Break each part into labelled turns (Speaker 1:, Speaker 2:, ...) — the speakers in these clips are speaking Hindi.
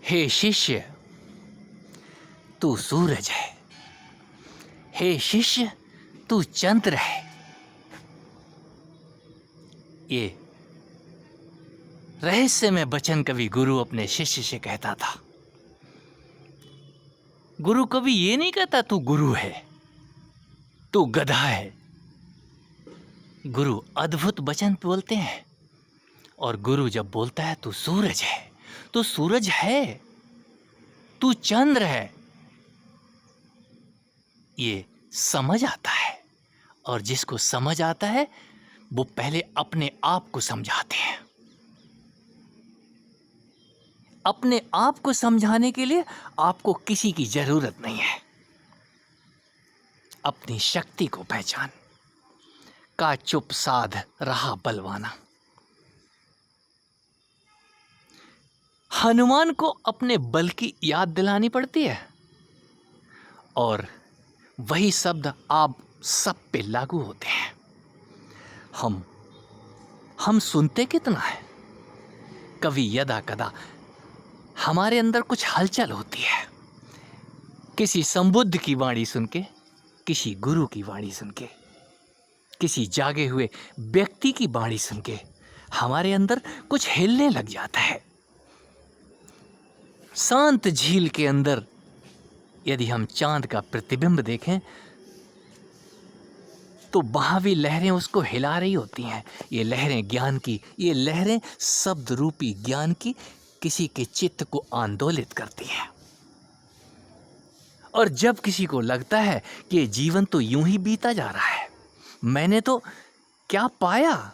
Speaker 1: हे शिष्य, तू सूरज है। हे शिष्य, तू चंद्र है। ये रहस्यमय वचन कभी गुरु अपने शिष्य से कहता था। गुरु कभी ये नहीं कहता तू गुरु है, तू गधा है। गुरु अद्भुत वचन बोलते हैं, और गुरु जब बोलता है तू सूरज है, तो सूरज है, तू चंद्र है, ये समझ आता है। और जिसको समझ आता है वो पहले अपने आप को समझाते हैं। अपने आप को समझाने के लिए आपको किसी की जरूरत नहीं है। अपनी शक्ति को पहचान, का चुप साध रहा बलवाना। हनुमान को अपने बल की याद दिलानी पड़ती है, और वही शब्द आप सब पे लागू होते हैं। हम सुनते कितना है? कभी यदा कदा हमारे अंदर कुछ हलचल होती है, किसी संबुद्ध की वाणी सुन के, किसी गुरु की वाणी सुन के, किसी जागे हुए व्यक्ति की वाणी सुन के हमारे अंदर कुछ हिलने लग जाता है। शांत झील के अंदर यदि हम चांद का प्रतिबिंब देखें तो वहां भी लहरें उसको हिला रही होती हैं। ये लहरें ज्ञान की, ये लहरें शब्द रूपी ज्ञान की किसी के चित्त को आंदोलित करती हैं। और जब किसी को लगता है कि ये जीवन तो यूं ही बीता जा रहा है, मैंने तो क्या पाया,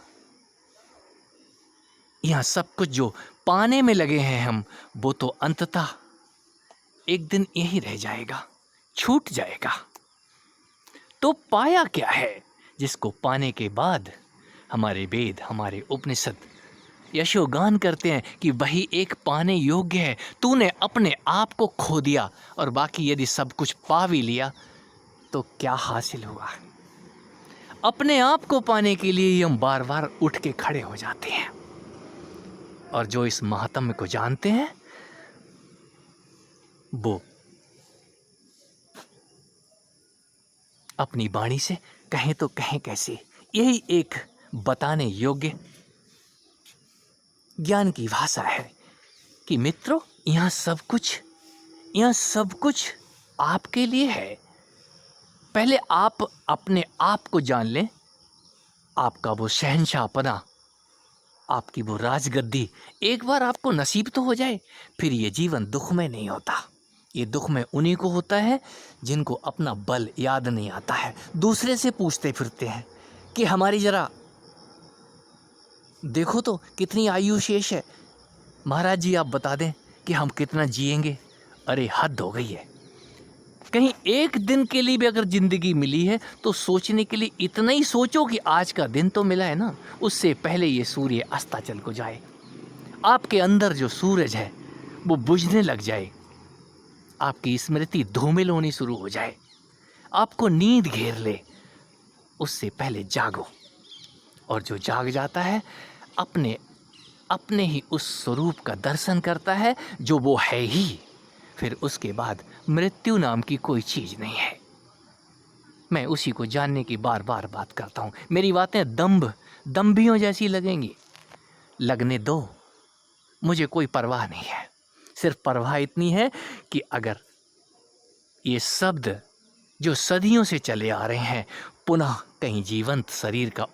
Speaker 1: यहां सब कुछ जो पाने में लगे हैं हम, वो तो अंततः एक दिन यही रह जाएगा, छूट जाएगा। तो पाया क्या है जिसको पाने के बाद हमारे वेद, हमारे उपनिषद यशोगान करते हैं कि वही एक पाने योग्य है। तूने अपने आप को खो दिया, और बाकी यदि सब कुछ पा भी लिया तो क्या हासिल हुआ? अपने आप को पाने के लिए हम बार बार उठ के खड़े हो जाते हैं। और जो इस महात्म्य को जानते हैं वो अपनी वाणी से कहें तो कहें कैसे, यही एक बताने योग्य ज्ञान की भाषा है कि मित्रों, यहाँ सब कुछ आपके लिए है। पहले आप अपने आप को जान लें। आपका वो शहंशाहपना, आपकी वो राजगद्दी एक बार आपको नसीब तो हो जाए, फिर ये जीवन दुख में नहीं होता। ये दुख में उन्हीं को होता है जिनको अपना बल याद नहीं आता है। दूसरे से पूछते फिरते हैं कि हमारी जरा देखो तो कितनी आयु शेष है, महाराज जी आप बता दें कि हम कितना जिएंगे। अरे हद हो गई है। कहीं एक दिन के लिए भी अगर जिंदगी मिली है तो सोचने के लिए इतना ही सोचो कि आज का दिन तो मिला है ना, उससे पहले ये सूर्य अस्ताचल को जाए, आपके अंदर जो सूरज है वो बुझने लग जाए, आपकी स्मृति धूमिल होनी शुरू हो जाए, आपको नींद घेर ले, उससे पहले जागो। और जो जाग जाता है अपने ही उस स्वरूप का दर्शन करता है जो वो है ही। फिर उसके बाद मृत्यु नाम की कोई चीज नहीं है। मैं उसी को जानने की बार बार बात करता हूँ। मेरी बातें दम्भियों जैसी लगेंगी, लगने दो, मुझे कोई परवाह नहीं है। सिर्फ परवाह इतनी है कि अगर ये शब्द जो सदियों से चले आ रहे हैं पुनः कहीं जीवंत शरीर का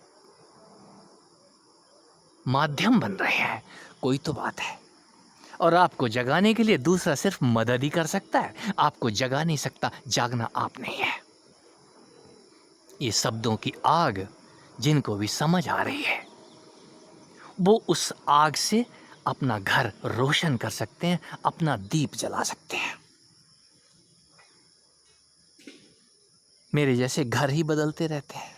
Speaker 1: माध्यम बन रहे हैं, कोई तो बात है। और आपको जगाने के लिए दूसरा सिर्फ मदद ही कर सकता है, आपको जगा नहीं सकता। जागना आप नहीं है। ये शब्दों की आग जिनको भी समझ आ रही है वो उस आग से अपना घर रोशन कर सकते हैं, अपना दीप जला सकते हैं। मेरे जैसे घर ही बदलते रहते हैं,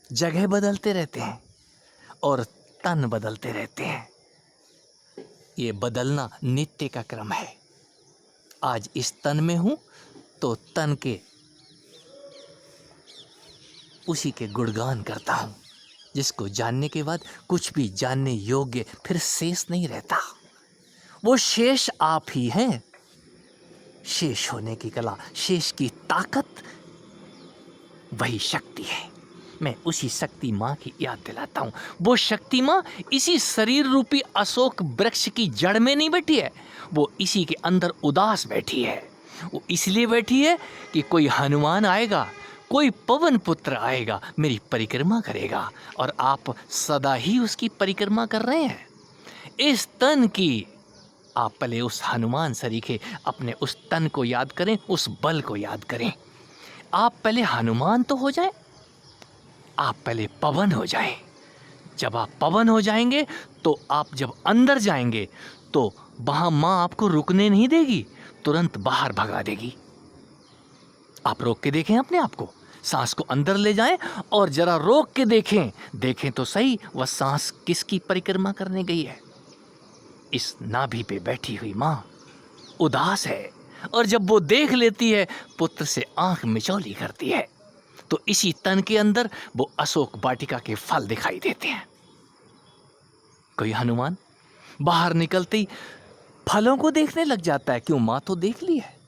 Speaker 1: जगह बदलते रहते हैं और तन बदलते रहते हैं। ये बदलना नित्य का क्रम है। आज इस तन में हूं तो तन के उसी के गुणगान करता हूं, जिसको जानने के बाद कुछ भी जानने योग्य फिर शेष नहीं रहता। वो शेष आप ही हैं। शेष होने की कला, शेष की ताकत, वही शक्ति है। मैं उसी शक्ति माँ की याद दिलाता हूँ। वो शक्ति माँ इसी शरीर रूपी अशोक वृक्ष की जड़ में नहीं बैठी है, वो इसी के अंदर उदास बैठी है। वो इसलिए बैठी है कि कोई हनुमान आएगा, कोई पवन पुत्र आएगा, मेरी परिक्रमा करेगा, और आप सदा ही उसकी परिक्रमा कर रहे हैं। इस तन की आप पहले उस हनुमान सरीखे अपने उस तन को याद करें, उस बल को याद करें। आप पहले हनुमान तो हो जाए, आप पहले पवन हो जाएं। जब आप पवन हो जाएंगे तो आप जब अंदर जाएंगे तो वहां माँ आपको रुकने नहीं देगी, तुरंत बाहर भगा देगी। आप रोक के देखें अपने आप को, सांस को अंदर ले जाएं और जरा रोक के देखें तो सही वह सांस किसकी परिक्रमा करने गई है। इस नाभि पे बैठी हुई माँ उदास है, और जब वो देख लेती है पुत्र से आंख मिचौली करती है, तो इसी तन के अंदर वो अशोक वाटिका के फल दिखाई देते हैं। कोई हनुमान बाहर निकलते ही फलों को देखने लग जाता है, क्यों, माँ तो देख ली है।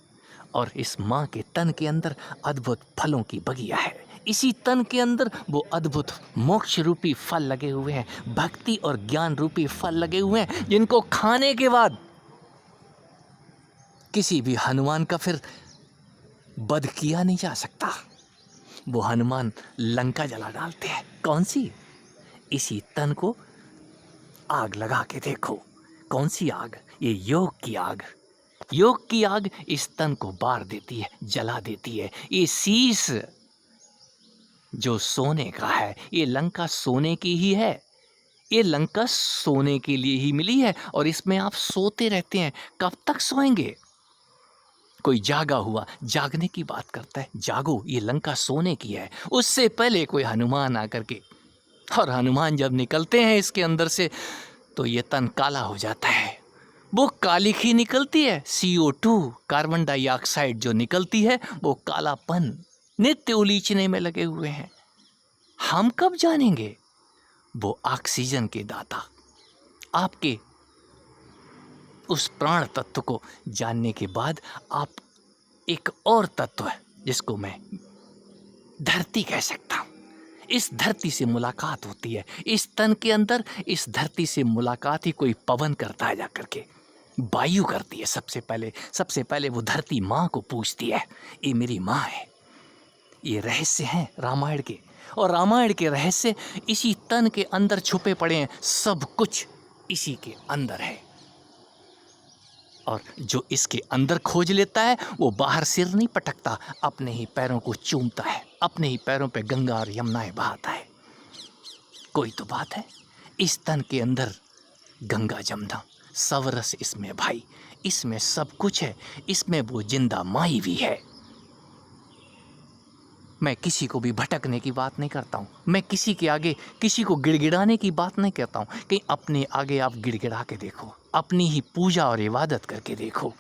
Speaker 1: और इस माँ के तन के अंदर अद्भुत फलों की बगिया है। इसी तन के अंदर वो अद्भुत मोक्ष रूपी फल लगे हुए हैं, भक्ति और ज्ञान रूपी फल लगे हुए हैं, जिनको खाने के बाद किसी भी हनुमान का फिर वध किया नहीं जा सकता। वो हनुमान लंका जला डालते हैं। कौन सी? इसी तन को आग लगा के देखो। कौन सी आग? ये योग की आग। योग की आग इस तन को बार देती है, जला देती है। ये शीश जो सोने का है, ये लंका सोने की ही है। ये लंका सोने के लिए ही मिली है, और इसमें आप सोते रहते हैं। कब तक सोएंगे? कोई जागा हुआ जागने की बात करता है, जागो, ये लंका सोने की है। उससे पहले कोई हनुमान आकर के, और हनुमान जब निकलते हैं इसके अंदर से तो ये तन काला हो जाता है। वो कालिखी निकलती है, CO2 कार्बन डाइऑक्साइड जो निकलती है, वो कालापन नित्य उलीचने में लगे हुए हैं। हम कब जानेंगे? वो ऑक्सीजन के दाता आपके उस प्राण तत्व को जानने के बाद आप एक और तत्व है जिसको मैं धरती कह सकता हूँ, इस धरती से मुलाकात होती है। इस तन के अंदर इस धरती से मुलाकात ही कोई पवन करता है, जाकर के वायु करती है। सबसे पहले वो धरती माँ को पूछती है, ये मेरी माँ है। ये रहस्य हैं रामायण के, और रामायण के रहस्य इसी तन के अंदर छुपे पड़े हैं। सब कुछ इसी के अंदर है, और जो इसके अंदर खोज लेता है वो बाहर सिर नहीं पटकता, अपने ही पैरों को चूमता है, अपने ही पैरों पे गंगा और यमुनाएं बहाता है। कोई तो बात है, इस तन के अंदर गंगा जमुना सब रस इसमें भाई, इसमें सब कुछ है, इसमें वो जिंदा माई भी है। मैं किसी को भी भटकने की बात नहीं करता हूँ, मैं किसी के आगे किसी को गिड़गिड़ाने की बात नहीं कहता हूँ। कहीं अपने आगे आप गिड़गिड़ा के देखो, अपनी ही पूजा और इबादत करके देखो।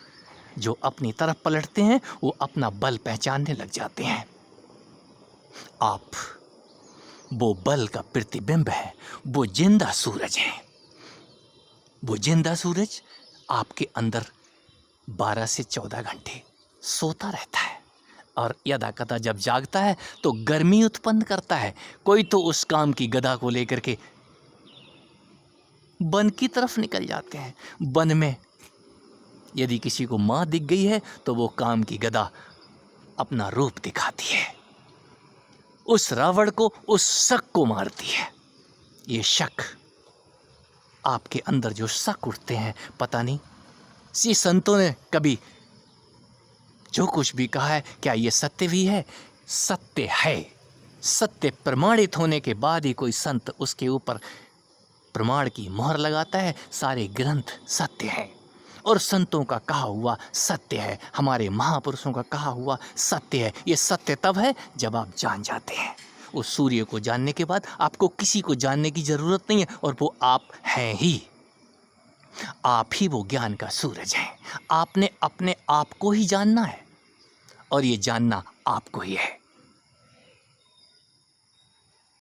Speaker 1: जो अपनी तरफ पलटते हैं वो अपना बल पहचानने लग जाते हैं। आप वो बल का प्रतिबिंब है, वो जिंदा सूरज है। वो जिंदा सूरज आपके अंदर 12 से 14 घंटे सोता रहता है, और यदा कदा जब जागता है तो गर्मी उत्पन्न करता है। कोई तो उस काम की गदा को लेकर के वन की तरफ निकल जाते हैं। वन में यदि किसी को माँ दिख गई है तो वो काम की गदा अपना रूप दिखाती है, उस रावण को, उस शक को मारती है। ये शक, आपके अंदर जो शक उठते हैं, पता नहीं सी संतों ने कभी जो कुछ भी कहा है, क्या ये सत्य भी है? सत्य है। सत्य प्रमाणित होने के बाद ही कोई संत उसके ऊपर प्रमाण की मोहर लगाता है। सारे ग्रंथ सत्य हैं, और संतों का कहा हुआ सत्य है, हमारे महापुरुषों का कहा हुआ सत्य है। ये सत्य तब है जब आप जान जाते हैं। उस सूर्य को जानने के बाद आपको किसी को जानने की ज़रूरत नहीं है, और वो आप हैं ही। आप ही वो ज्ञान का सूरज है। आपने अपने आप को ही जानना है, और ये जानना आपको ही है।